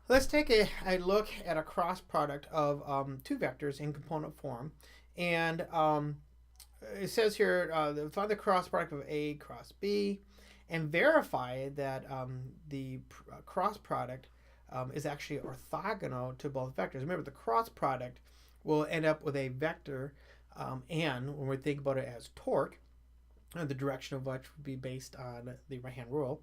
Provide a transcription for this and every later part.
Let's take a look at a cross product of two vectors in component form. And it says here, find the cross product of A cross B and verify that the cross product is actually orthogonal to both vectors. Remember, the cross product will end up with a vector n when we think about it as torque, the direction of which would be based on the right-hand rule.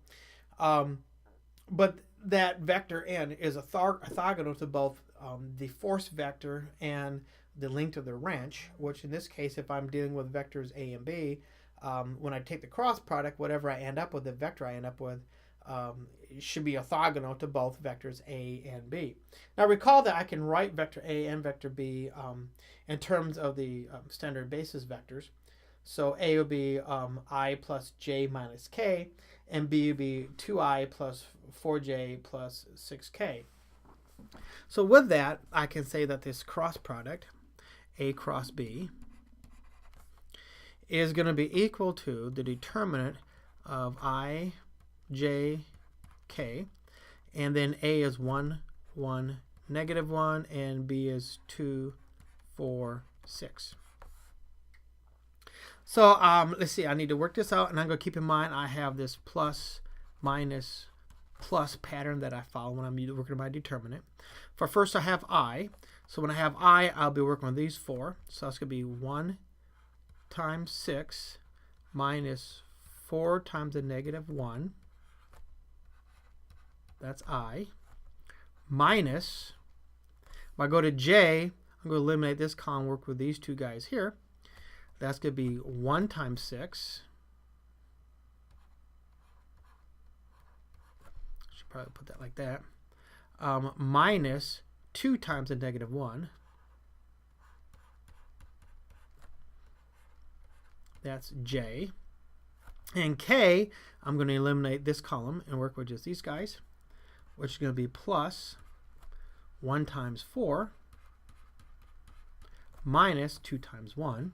But that vector n is orthogonal to both the force vector and the length of the wrench, which in this case, if I'm dealing with vectors a and b, when I take the cross product, whatever I end up with, the vector I end up with, should be orthogonal to both vectors a and b. Now recall that I can write vector a and vector b in terms of the standard basis vectors. So a will be I plus j minus k, and b will be 2i plus 4j plus 6k. So with that, I can say that this cross product, a cross b, is going to be equal to the determinant of I, j, k, and then a is 1, 1, negative 1, and b is 2, 4, 6. So let's see, I need to work this out, and I'm going to keep in mind I have this plus, minus, plus pattern that I follow when I'm working on my determinant. For first I have I, so when I have I, I'll be working on these four. So that's going to be 1 times 6 minus 4 times the negative 1. That's I. Minus, if I go to j, I'm going to eliminate this column, work with these two guys here. That's going to be 1 times 6. Should probably put that like that. Minus 2 times the negative 1. That's j. And k, I'm going to eliminate this column and work with just these guys, which is going to be plus 1 times 4 minus 2 times 1.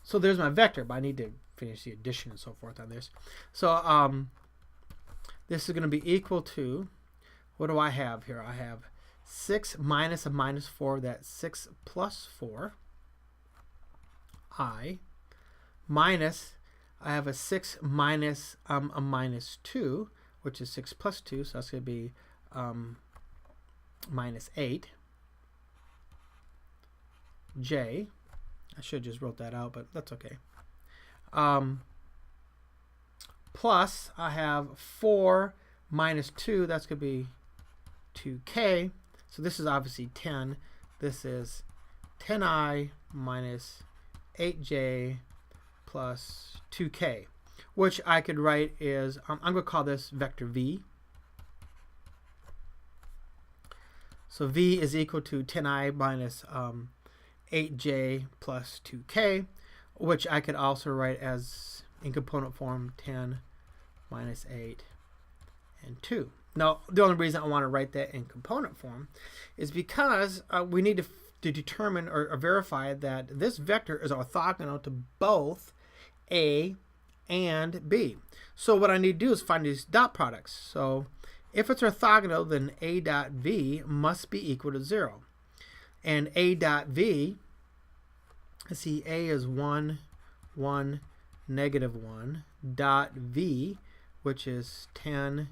So there's my vector, but I need to finish the addition and so forth on this. So this is going to be equal to, what do I have here? I have 6 minus a minus 4, that's 6 plus 4. I minus, I have a 6 minus a minus 2, which is 6 plus 2, so that's going to be minus 8. J. I should have just wrote that out, but that's okay. Plus, I have 4 minus 2. That's going to be 2k. So this is obviously 10. This is 10i minus 8j plus 2k, which I could write is, I'm going to call this vector v. So v is equal to 10i minus 8j plus 2k, which I could also write as in component form 10 minus 8 and 2. Now, the only reason I want to write that in component form is because we need to determine or verify that this vector is orthogonal to both a and b. So what I need to do is find these dot products. So if it's orthogonal, then a dot v must be equal to 0. And a dot v, let's see, a is 1, 1, negative 1, dot v, which is 10,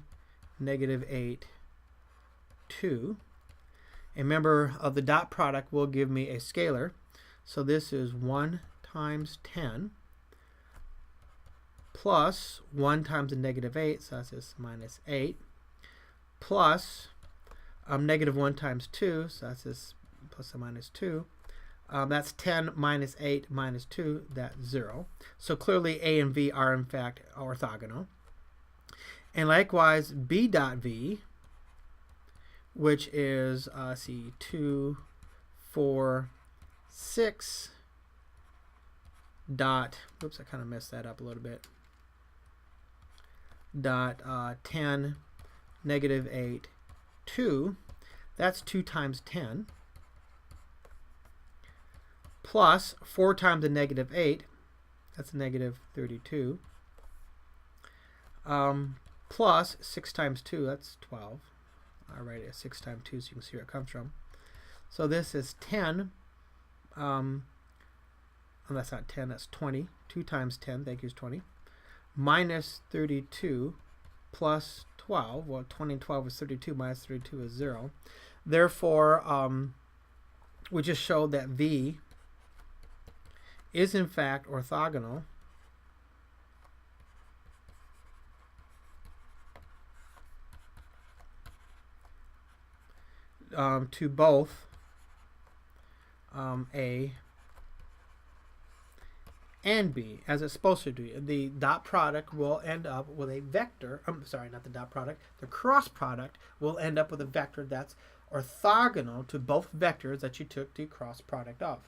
negative 8, 2. And remember, of the dot product will give me a scalar. So this is 1 times 10 plus 1 times the negative 8, so that's just minus 8, plus negative 1 times 2, so that's just plus or minus 2. That's 10 minus 8 minus 2, that's 0. So clearly a and v are in fact orthogonal. And likewise b dot v, which is, see, 2, 4, 6 dot, oops, I kind of messed that up a little bit, dot 10, negative 8, 2, that's 2 times 10, plus 4 times the negative 8, that's negative 32, plus 6 times 2, that's 12. I'll write it as 6 times 2 so you can see where it comes from. So this is 10. Oh, that's not 10, that's 20. 2 times 10, thank you, is 20. Minus 32 plus 12. Well, 20 and 12 is 32. Minus 32 is 0. Therefore, we just showed that V is in fact orthogonal to both A and B, as it's supposed to do. The dot product will end up with a vector. I'm sorry, not the dot product. The cross product will end up with a vector that's orthogonal to both vectors that you took the cross product of.